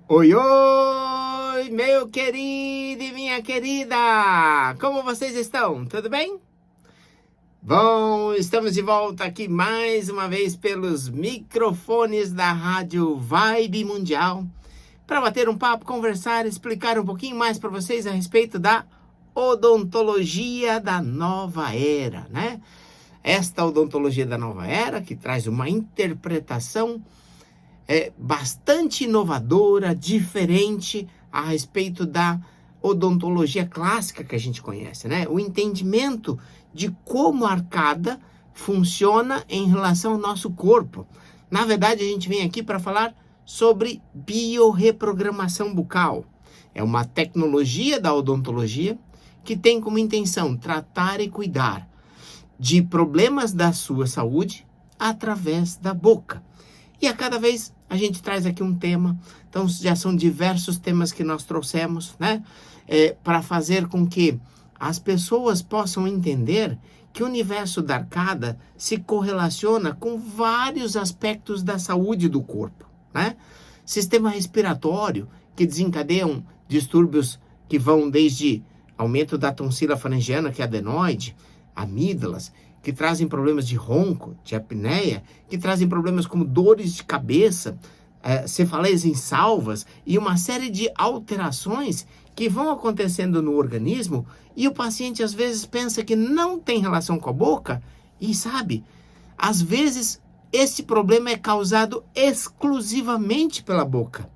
Oi, oi, meu querido e minha querida! Como vocês estão? Tudo bem? Bom, estamos de volta aqui mais uma vez pelos microfones da Rádio Vibe Mundial para bater um papo, conversar, explicar um pouquinho mais para vocês a respeito da odontologia da nova era, né? Esta odontologia da nova era que traz uma interpretação bastante inovadora, diferente a respeito da odontologia clássica que a gente conhece, né? O entendimento de como a arcada funciona em relação ao nosso corpo. Na verdade, a gente vem aqui para falar sobre biorreprogramação bucal. É uma tecnologia da odontologia que tem como intenção tratar e cuidar de problemas da sua saúde através da boca. E a cada vez a gente traz aqui um tema, então já são diversos temas que nós trouxemos, né? Para fazer com que as pessoas possam entender que o universo da arcada se correlaciona com vários aspectos da saúde do corpo, né? Sistema respiratório, que desencadeiam distúrbios que vão desde aumento da tonsila faringiana, que é adenoide, amígdalas, que trazem problemas de ronco, de apneia, que trazem problemas como dores de cabeça, cefaleias insalvas e uma série de alterações que vão acontecendo no organismo e o paciente às vezes pensa que não tem relação com a boca e sabe, às vezes esse problema é causado exclusivamente pela boca.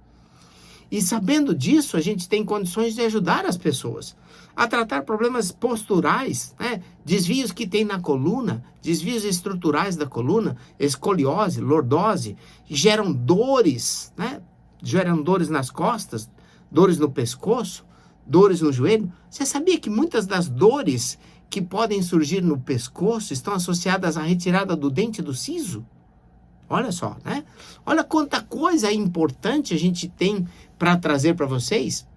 E sabendo disso, a gente tem condições de ajudar as pessoas a tratar problemas posturais, né? Desvios que tem na coluna, desvios estruturais da coluna, escoliose, lordose, geram dores, né? Geram dores nas costas, dores no pescoço, dores no joelho. Você sabia que muitas das dores que podem surgir no pescoço estão associadas à retirada do dente do siso? Olha só, né? Olha quanta coisa importante a gente tem para trazer para vocês.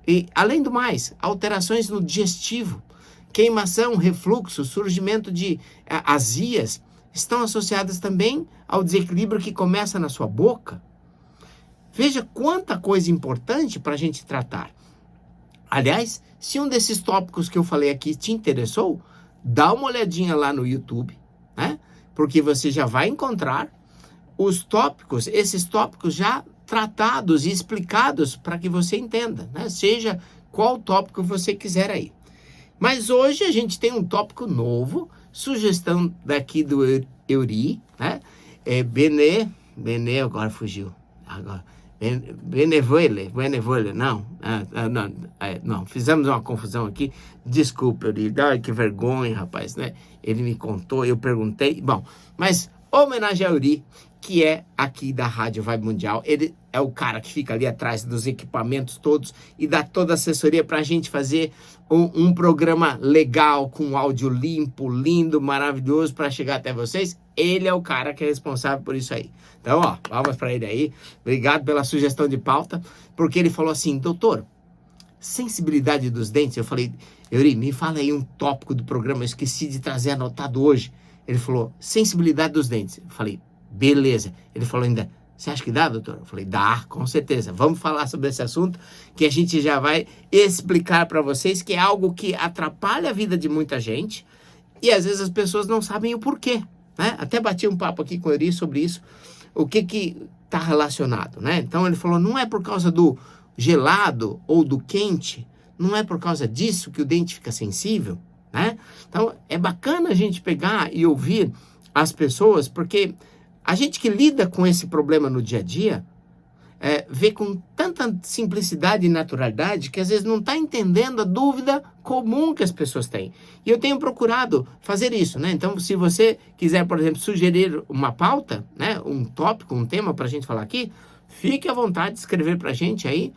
E, além do mais, alterações no digestivo, queimação, refluxo, surgimento de azias, estão associadas também ao desequilíbrio que começa na sua boca. Veja quanta coisa importante para a gente tratar. Aliás, se um desses tópicos que eu falei aqui te interessou, dá uma olhadinha lá no YouTube, né? Porque você já vai encontrar os tópicos, esses tópicos já tratados e explicados para que você entenda, né? Seja qual tópico você quiser aí. Mas hoje a gente tem um tópico novo, sugestão daqui do Euri, né? Bene, agora fugiu. Benevoile, não, fizemos uma confusão aqui, desculpa, Euri, ai, que vergonha, rapaz, né? Ele me contou, eu perguntei, bom, mas homenagem a Euri, que é aqui da Rádio Vibe Mundial. Ele é o cara que fica ali atrás dos equipamentos todos e dá toda a assessoria para a gente fazer um programa legal, com áudio limpo, lindo, maravilhoso para chegar até vocês. Ele é o cara que é responsável por isso aí. Então, ó, palmas para ele aí. Obrigado pela sugestão de pauta, porque ele falou assim, doutor, sensibilidade dos dentes. Eu falei, Euri, me fala aí um tópico do programa, eu esqueci de trazer anotado hoje. Ele falou, sensibilidade dos dentes. Eu falei, beleza. Ele falou ainda, você acha que dá, doutor? Eu falei, dá, com certeza. Vamos falar sobre esse assunto, que a gente já vai explicar para vocês, que é algo que atrapalha a vida de muita gente, e às vezes as pessoas não sabem o porquê, né? Até bati um papo aqui com o Eri sobre isso, o que está relacionado, né? Então ele falou, não é por causa do gelado ou do quente, não é por causa disso que o dente fica sensível, né? Então é bacana a gente pegar e ouvir as pessoas, porque a gente que lida com esse problema no dia a dia, vê com tanta simplicidade e naturalidade que às vezes não está entendendo a dúvida comum que as pessoas têm. E eu tenho procurado fazer isso, né? Então, se você quiser, por exemplo, sugerir uma pauta, né? Um tópico, um tema para a gente falar aqui, fique à vontade de escrever para a gente aí,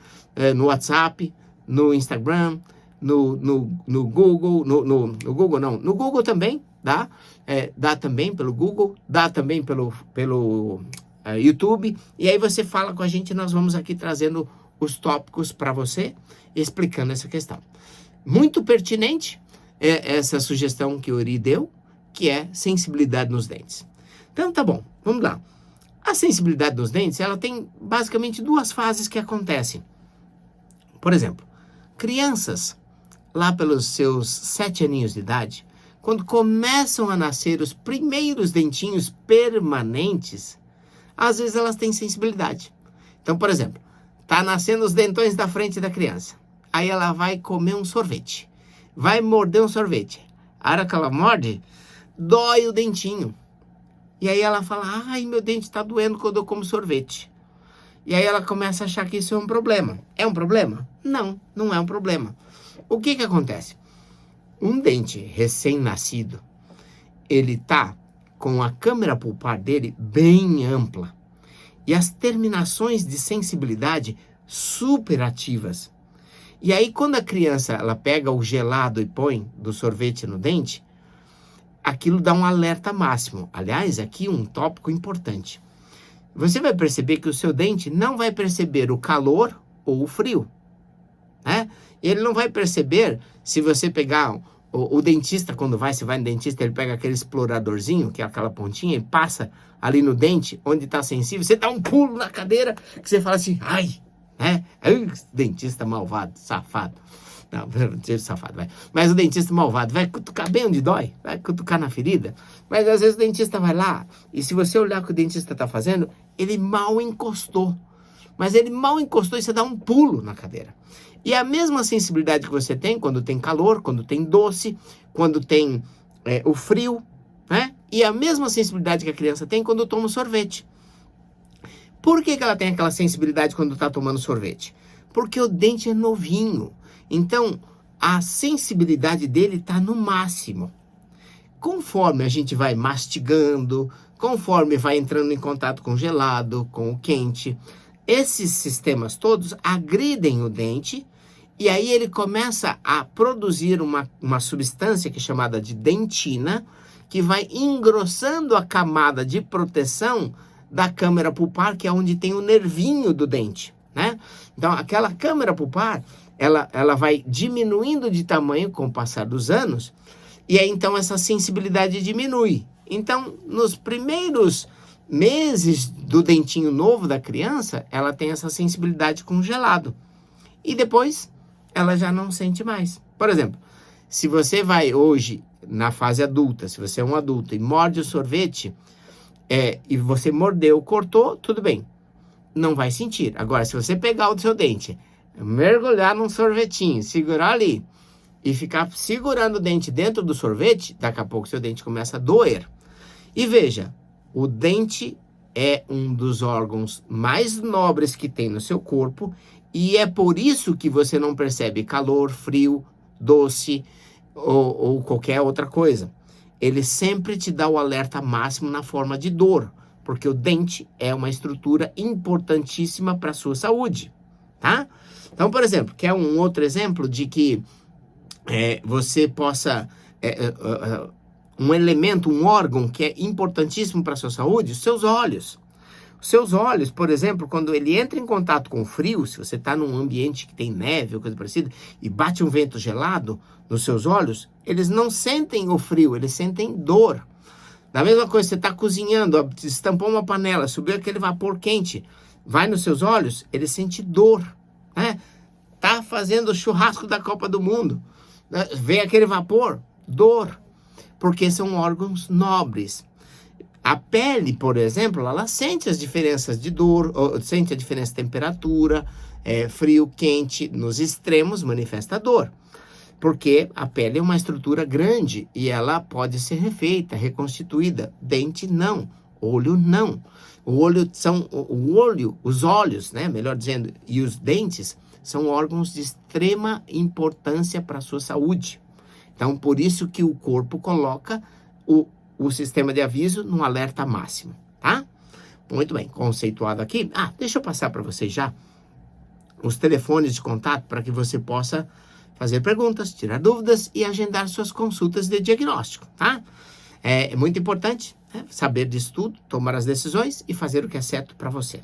no WhatsApp, no Instagram, no Google, no Google não, no Google também, dá? Dá também pelo Google, dá também pelo YouTube, e aí você fala com a gente e nós vamos aqui trazendo os tópicos para você, explicando essa questão. Muito pertinente essa sugestão que o Uri deu, que é sensibilidade nos dentes. Então tá bom, vamos lá. A sensibilidade dos dentes, ela tem basicamente duas fases que acontecem. Por exemplo, crianças, lá pelos seus 7 aninhos de idade, quando começam a nascer os primeiros dentinhos permanentes, às vezes elas têm sensibilidade. Então, por exemplo, tá nascendo os dentões da frente da criança. Aí ela vai comer um sorvete. Vai morder um sorvete. A hora que ela morde, dói o dentinho. E aí ela fala, ai, meu dente está doendo quando eu como sorvete. E aí ela começa a achar que isso é um problema. É um problema? Não, não é um problema. O que acontece? Um dente recém-nascido, ele tá com a câmara pulpar dele bem ampla. E as terminações de sensibilidade super ativas. E aí quando a criança ela pega o gelado e põe do sorvete no dente, aquilo dá um alerta máximo. Aliás, aqui um tópico importante. Você vai perceber que o seu dente não vai perceber o calor ou o frio, né? Ele não vai perceber se você pegar o dentista, quando você vai no dentista, ele pega aquele exploradorzinho, que é aquela pontinha, e passa ali no dente, onde está sensível, você dá um pulo na cadeira, que você fala assim, ai, né? Dentista malvado, safado. Não, safado, vai. Mas o dentista malvado vai cutucar bem onde dói, vai cutucar na ferida. Mas às vezes o dentista vai lá, e se você olhar o que o dentista está fazendo, ele mal encostou. Mas ele mal encostou e você dá um pulo na cadeira. E a mesma sensibilidade que você tem quando tem calor, quando tem doce, quando tem o frio, né? E a mesma sensibilidade que a criança tem quando toma sorvete. Por que ela tem aquela sensibilidade quando está tomando sorvete? Porque o dente é novinho. Então, a sensibilidade dele está no máximo. Conforme a gente vai mastigando, conforme vai entrando em contato com o gelado, com o quente, esses sistemas todos agridem o dente e aí ele começa a produzir uma substância que é chamada de dentina, que vai engrossando a camada de proteção da câmara pulpar, que é onde tem o nervinho do dente, né? Então, aquela câmara pulpar, ela vai diminuindo de tamanho com o passar dos anos, e aí então essa sensibilidade diminui. Então, nos primeiros meses do dentinho novo da criança, ela tem essa sensibilidade com gelado. E depois, ela já não sente mais. Por exemplo, se você vai hoje, na fase adulta, se você é um adulto e morde o sorvete, e você mordeu, cortou, tudo bem. Não vai sentir. Agora, se você pegar o seu dente, mergulhar num sorvetinho, segurar ali e ficar segurando o dente dentro do sorvete, daqui a pouco seu dente começa a doer. E veja, o dente é um dos órgãos mais nobres que tem no seu corpo e é por isso que você não percebe calor, frio, doce ou qualquer outra coisa. Ele sempre te dá o alerta máximo na forma de dor, porque o dente é uma estrutura importantíssima para a sua saúde, tá? Então, por exemplo, quer um outro exemplo de que você possa... um elemento, um órgão que é importantíssimo para a sua saúde, os seus olhos. Os seus olhos, por exemplo, quando ele entra em contato com o frio, se você está num ambiente que tem neve ou coisa parecida, e bate um vento gelado nos seus olhos, eles não sentem o frio, eles sentem dor. Da mesma coisa, você está cozinhando, estampou uma panela, subiu aquele vapor quente, vai nos seus olhos, ele sente dor, né? Tá fazendo o churrasco da Copa do Mundo, né? Vem aquele vapor, dor, porque são órgãos nobres. A pele, por exemplo, ela sente as diferenças de dor, sente a diferença de temperatura, frio, quente, nos extremos manifesta dor. Porque a pele é uma estrutura grande e ela pode ser refeita, reconstituída. Dente não, olho não. Os olhos, né, melhor dizendo, e os dentes são órgãos de extrema importância para a sua saúde. Então, por isso que o corpo coloca o sistema de aviso no alerta máximo, tá? Muito bem, conceituado aqui. Deixa eu passar para vocês já os telefones de contato para que você possa fazer perguntas, tirar dúvidas e agendar suas consultas de diagnóstico, tá? É muito importante, né, saber disso tudo, tomar as decisões e fazer o que é certo para você.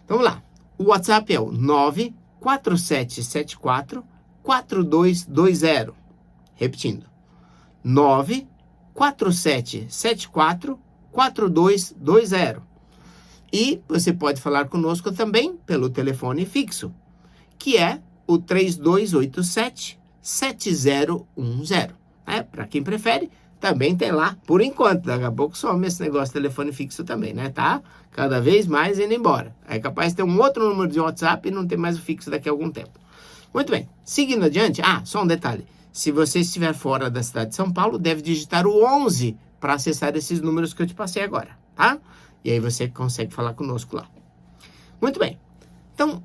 Então, vamos lá. O WhatsApp é o 94774-4220. Repetindo, 94774-4220. E você pode falar conosco também pelo telefone fixo, que é o 3287-7010. Para quem prefere, também tem lá, por enquanto. Daqui a pouco some esse negócio de telefone fixo também, né? Tá cada vez mais indo embora. É capaz de ter um outro número de WhatsApp e não ter mais o fixo daqui a algum tempo. Muito bem, seguindo adiante, só um detalhe. Se você estiver fora da cidade de São Paulo, deve digitar o 11 para acessar esses números que eu te passei agora, tá? E aí você consegue falar conosco lá. Muito bem. Então,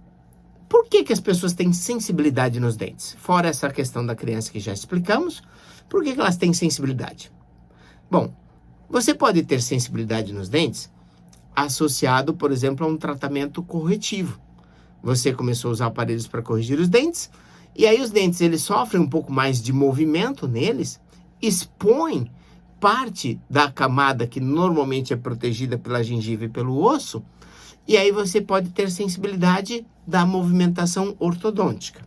por que as pessoas têm sensibilidade nos dentes? Fora essa questão da criança que já explicamos, por que elas têm sensibilidade? Bom, você pode ter sensibilidade nos dentes associado, por exemplo, a um tratamento corretivo. Você começou a usar aparelhos para corrigir os dentes, e aí os dentes eles sofrem um pouco mais de movimento neles, expõem parte da camada que normalmente é protegida pela gengiva e pelo osso, e aí você pode ter sensibilidade da movimentação ortodôntica.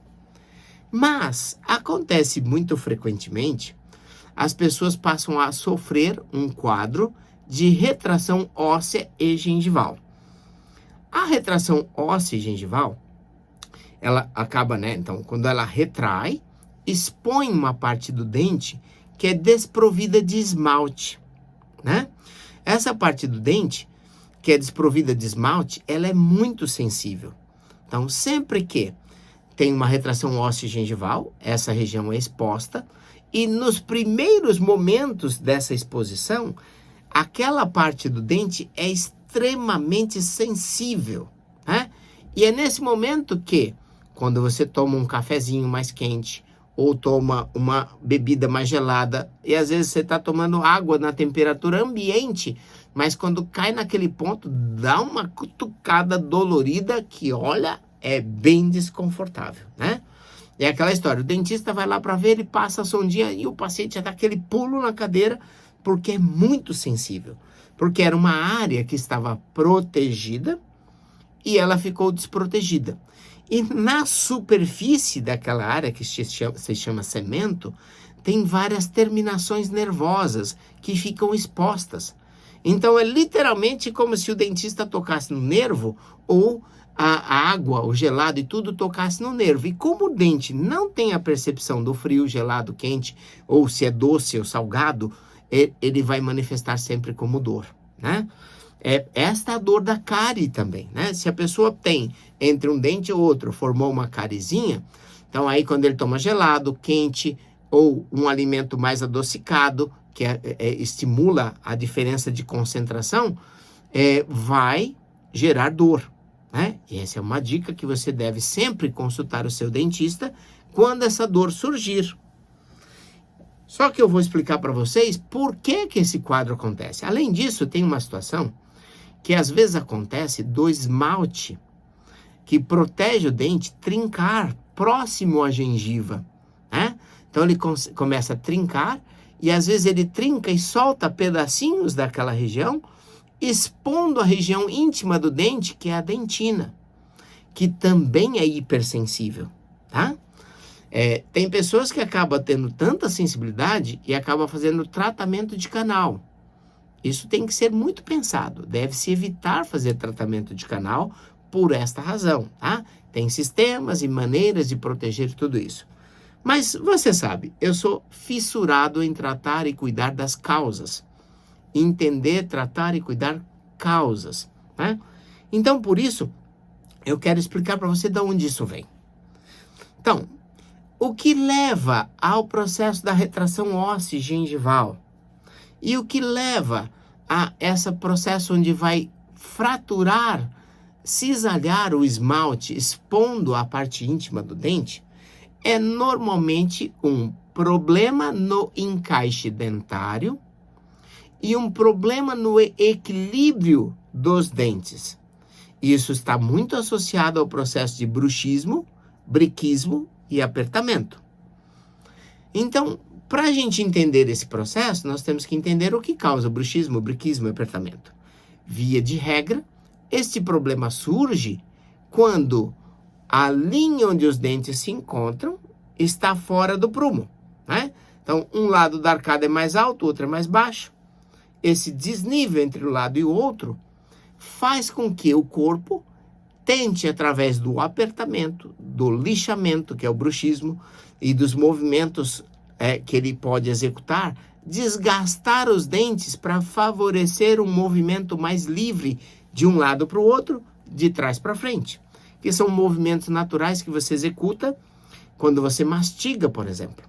Mas acontece muito frequentemente, as pessoas passam a sofrer um quadro de retração óssea e gengival. A retração óssea e gengival, ela acaba, então, quando ela retrai, expõe uma parte do dente que é desprovida de esmalte, né? Essa parte do dente que é desprovida de esmalte, ela é muito sensível. Então, sempre que tem uma retração óssea e gengival, essa região é exposta, e nos primeiros momentos dessa exposição, aquela parte do dente é extremamente sensível, né? E é nesse momento que, quando você toma um cafezinho mais quente, ou toma uma bebida mais gelada, e às vezes você está tomando água na temperatura ambiente, mas quando cai naquele ponto, dá uma cutucada dolorida que, olha, é bem desconfortável, né? É aquela história, o dentista vai lá para ver, ele passa a sondinha e o paciente já dá aquele pulo na cadeira, porque é muito sensível. Porque era uma área que estava protegida e ela ficou desprotegida. E na superfície daquela área, que se chama cemento, tem várias terminações nervosas que ficam expostas. Então é literalmente como se o dentista tocasse no nervo ou a água, o gelado e tudo tocasse no nervo. E como o dente não tem a percepção do frio, gelado, quente, ou se é doce ou salgado, ele vai manifestar sempre como dor, né? Esta é a dor da cárie também, né? Se a pessoa tem entre um dente e outro, formou uma cariezinha, então aí quando ele toma gelado, quente ou um alimento mais adocicado, que estimula a diferença de concentração, vai gerar dor, né? E essa é uma dica que você deve sempre consultar o seu dentista quando essa dor surgir. Só que eu vou explicar para vocês por que esse quadro acontece. Além disso, tem uma situação que às vezes acontece do esmalte que protege o dente trincar próximo à gengiva, né? Então ele começa a trincar e às vezes ele trinca e solta pedacinhos daquela região, expondo a região íntima do dente, que é a dentina, que também é hipersensível, tá? Tem pessoas que acabam tendo tanta sensibilidade e acabam fazendo tratamento de canal. Isso tem que ser muito pensado. Deve-se evitar fazer tratamento de canal por esta razão, tá? Tem sistemas e maneiras de proteger tudo isso. Mas você sabe, eu sou fissurado em tratar e cuidar das causas. Entender, tratar e cuidar causas, né? Então, por isso, eu quero explicar para você de onde isso vem. Então, o que leva ao processo da retração óssea e gengival? E o que leva a esse processo onde vai fraturar, cisalhar o esmalte, expondo a parte íntima do dente? É normalmente um problema no encaixe dentário e um problema no equilíbrio dos dentes. Isso está muito associado ao processo de bruxismo, briquismo e apertamento. Então, para a gente entender esse processo, nós temos que entender o que causa bruxismo, briquismo e apertamento. Via de regra, este problema surge quando a linha onde os dentes se encontram está fora do prumo, né? Então, um lado da arcada é mais alto, o outro é mais baixo. Esse desnível entre um lado e o outro faz com que o corpo tente, através do apertamento, do lixamento, que é o bruxismo, e dos movimentos que ele pode executar, desgastar os dentes para favorecer um movimento mais livre de um lado para o outro, de trás para frente. Que são movimentos naturais que você executa quando você mastiga, por exemplo.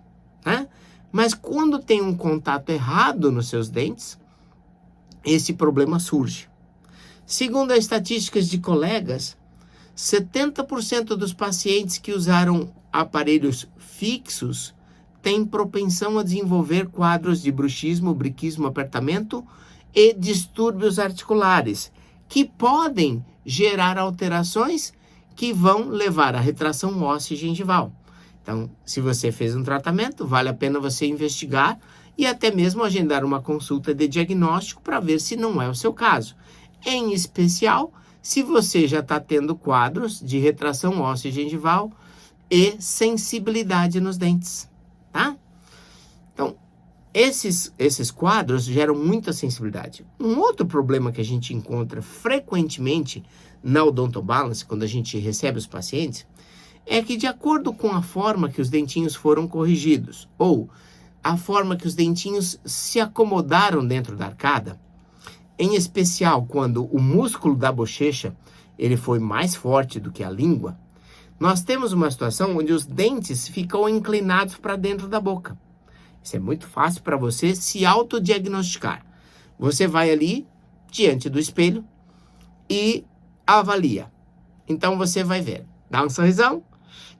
Né? Mas quando tem um contato errado nos seus dentes, esse problema surge. Segundo as estatísticas de colegas, 70% dos pacientes que usaram aparelhos fixos têm propensão a desenvolver quadros de bruxismo, briquismo, apertamento e distúrbios articulares, que podem gerar alterações que vão levar à retração óssea e gengival. Então, se você fez um tratamento, vale a pena você investigar e até mesmo agendar uma consulta de diagnóstico para ver se não é o seu caso. Em especial, se você já está tendo quadros de retração óssea e gengival e sensibilidade nos dentes, tá? Então, esses quadros geram muita sensibilidade. Um outro problema que a gente encontra frequentemente na Odontobalance, quando a gente recebe os pacientes, é que de acordo com a forma que os dentinhos foram corrigidos, ou a forma que os dentinhos se acomodaram dentro da arcada, em especial quando o músculo da bochecha ele foi mais forte do que a língua, nós temos uma situação onde os dentes ficam inclinados para dentro da boca. Isso é muito fácil para você se autodiagnosticar. Você vai ali diante do espelho e avalia. Então você vai ver, dá um sorrisão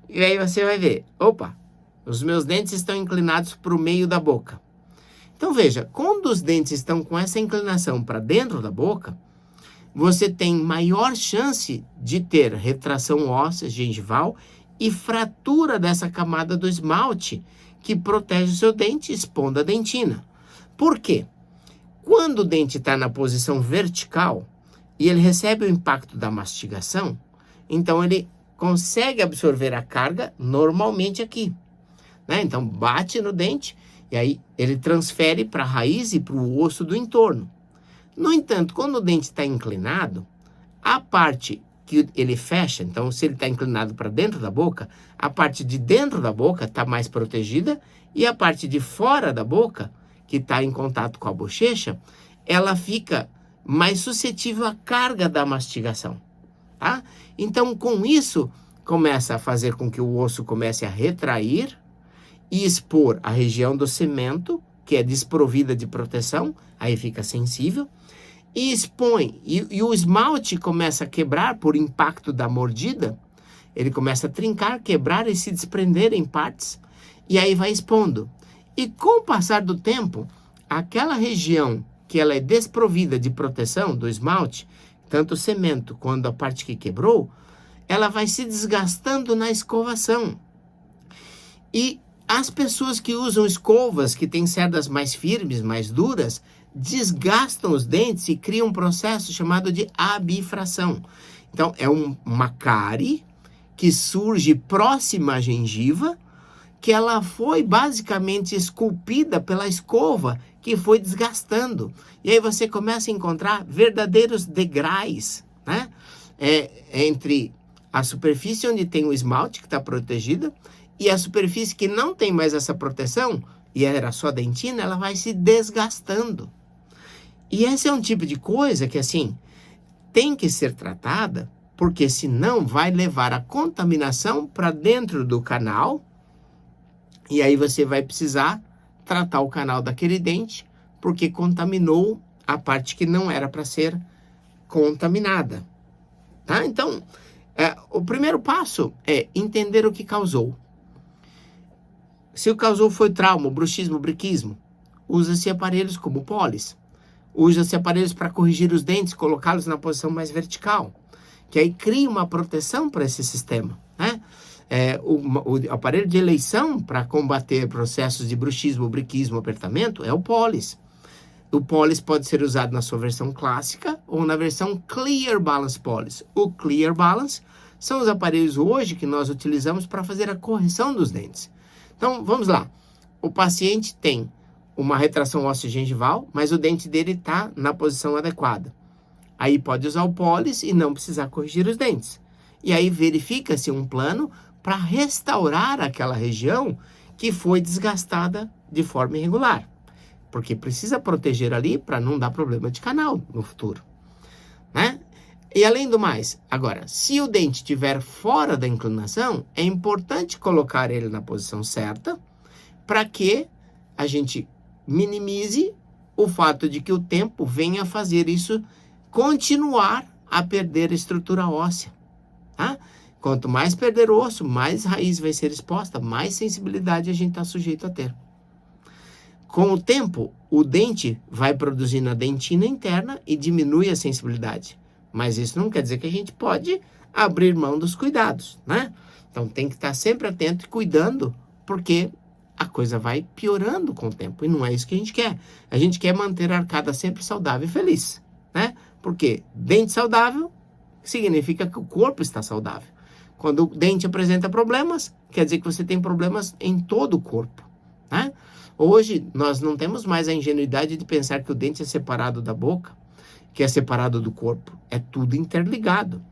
e aí você vai ver, opa, os meus dentes estão inclinados para o meio da boca. Então veja, quando os dentes estão com essa inclinação para dentro da boca, você tem maior chance de ter retração óssea gengival e fratura dessa camada do esmalte que protege o seu dente, expondo a dentina. Por quê? Quando o dente está na posição vertical e ele recebe o impacto da mastigação, então ele consegue absorver a carga normalmente aqui, né? Então bate no dente e aí ele transfere para a raiz e para o osso do entorno. No entanto, quando o dente está inclinado, a parte que ele fecha, então se ele está inclinado para dentro da boca, a parte de dentro da boca está mais protegida e a parte de fora da boca, que está em contato com a bochecha, ela fica mais suscetível à carga da mastigação, tá? Então, com isso, começa a fazer com que o osso comece a retrair e expor a região do cemento, que é desprovida de proteção, aí fica sensível, e expõe, e o esmalte começa a quebrar por impacto da mordida, ele começa a trincar, quebrar e se desprender em partes, e aí vai expondo. E com o passar do tempo, aquela região que ela é desprovida de proteção do esmalte, tanto o cimento quanto a parte que quebrou, ela vai se desgastando na escovação. E as pessoas que usam escovas, que têm cerdas mais firmes, mais duras, desgastam os dentes e criam um processo chamado de abifração. Então, é uma cárie que surge próxima à gengiva, que ela foi basicamente esculpida pela escova, que foi desgastando. E aí você começa a encontrar verdadeiros degraus, né? Entre a superfície onde tem o esmalte, que está protegida, e a superfície que não tem mais essa proteção, e era só dentina, ela vai se desgastando. E esse é um tipo de coisa que, assim, tem que ser tratada, porque senão vai levar a contaminação para dentro do canal, e aí você vai precisar tratar o canal daquele dente, porque contaminou a parte que não era para ser contaminada. Tá? Então, o primeiro passo é entender o que causou. Se o causou foi trauma, bruxismo, briquismo, usa-se aparelhos como o Polis. Usa-se aparelhos para corrigir os dentes, colocá-los na posição mais vertical, que aí cria uma proteção para esse sistema, né? O aparelho de eleição para combater processos de bruxismo, briquismo, apertamento é o Polis. O Polis pode ser usado na sua versão clássica ou na versão Clear Balance Polis. O Clear Balance são os aparelhos hoje que nós utilizamos para fazer a correção dos dentes. Então, vamos lá. O paciente tem uma retração óssea gengival, mas o dente dele está na posição adequada. Aí pode usar o pólis e não precisar corrigir os dentes. E aí verifica-se um plano para restaurar aquela região que foi desgastada de forma irregular. Porque precisa proteger ali para não dar problema de canal no futuro, né? E além do mais, agora, se o dente estiver fora da inclinação, é importante colocar ele na posição certa para que a gente minimize o fato de que o tempo venha a fazer isso continuar a perder a estrutura óssea, tá? Quanto mais perder o osso, mais raiz vai ser exposta, mais sensibilidade a gente está sujeito a ter. Com o tempo, o dente vai produzindo a dentina interna e diminui a sensibilidade. Mas isso não quer dizer que a gente pode abrir mão dos cuidados, né? Então tem que estar sempre atento e cuidando, porque a coisa vai piorando com o tempo. E não é isso que a gente quer. A gente quer manter a arcada sempre saudável e feliz, né? Porque dente saudável significa que o corpo está saudável. Quando o dente apresenta problemas, quer dizer que você tem problemas em todo o corpo, né? Hoje, nós não temos mais a ingenuidade de pensar que o dente é separado da boca, que é separado do corpo. É tudo interligado.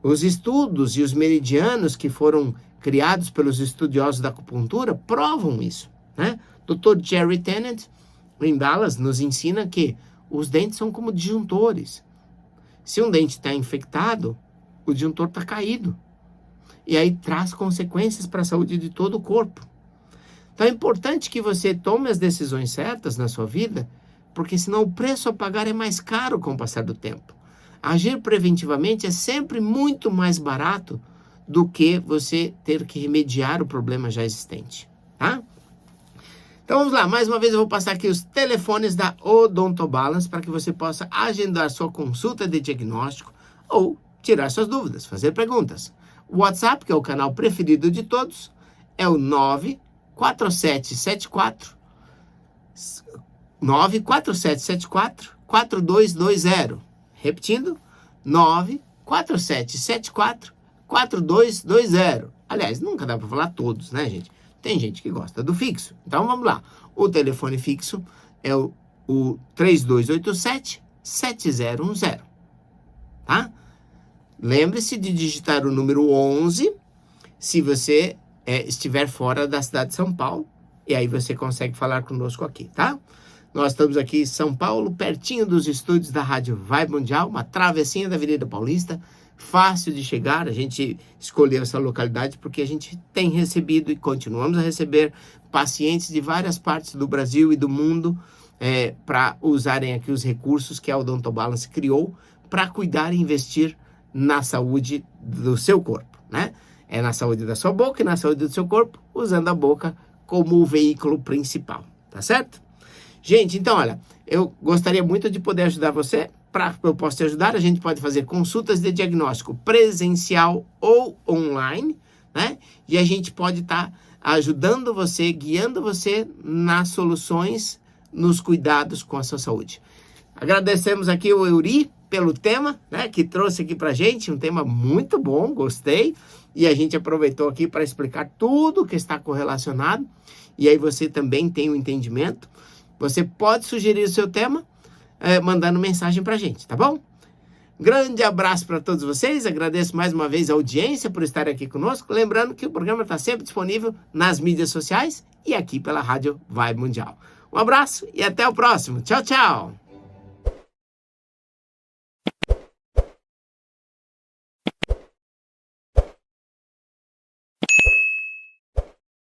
Os estudos e os meridianos que foram criados pelos estudiosos da acupuntura provam isso, né? Dr. Jerry Tennant, em Dallas, nos ensina que os dentes são como disjuntores. Se um dente está infectado, o disjuntor está caído. E aí traz consequências para a saúde de todo o corpo. Então é importante que você tome as decisões certas na sua vida, porque senão o preço a pagar é mais caro com o passar do tempo. Agir preventivamente é sempre muito mais barato do que você ter que remediar o problema já existente, tá? Então vamos lá, mais uma vez eu vou passar aqui os telefones da Odontobalance para que você possa agendar sua consulta de diagnóstico ou tirar suas dúvidas, fazer perguntas. O WhatsApp, que é o canal preferido de todos, é o 94774-4220. Repetindo, 94774-4220. Aliás, nunca dá para falar todos, né, gente? Tem gente que gosta do fixo. Então, vamos lá. O telefone fixo é o 3287-7010, tá? Lembre-se de digitar o número 11 se você estiver fora da cidade de São Paulo. E aí você consegue falar conosco aqui, tá? Nós estamos aqui em São Paulo, pertinho dos estúdios da Rádio Vibe Mundial, uma travessinha da Avenida Paulista, fácil de chegar. A gente escolheu essa localidade porque a gente tem recebido e continuamos a receber pacientes de várias partes do Brasil e do mundo para usarem aqui os recursos que a Odontobalance criou para cuidar e investir na saúde do seu corpo, né? É na saúde da sua boca e na saúde do seu corpo, usando a boca como o veículo principal, tá certo? Gente, então, olha, eu gostaria muito de poder ajudar você. Para que eu possa te ajudar, a gente pode fazer consultas de diagnóstico presencial ou online, né? E a gente pode estar ajudando você, guiando você nas soluções, nos cuidados com a sua saúde. Agradecemos aqui o Euri pelo tema, né, que trouxe aqui pra gente, um tema muito bom, gostei, e a gente aproveitou aqui para explicar tudo que está correlacionado, e aí você também tem o entendimento. Você pode sugerir o seu tema, mandando mensagem pra gente, tá bom? Grande abraço para todos vocês, agradeço mais uma vez a audiência por estar aqui conosco, lembrando que o programa está sempre disponível nas mídias sociais e aqui pela Rádio Vibe Mundial. Um abraço e até o próximo. Tchau, tchau!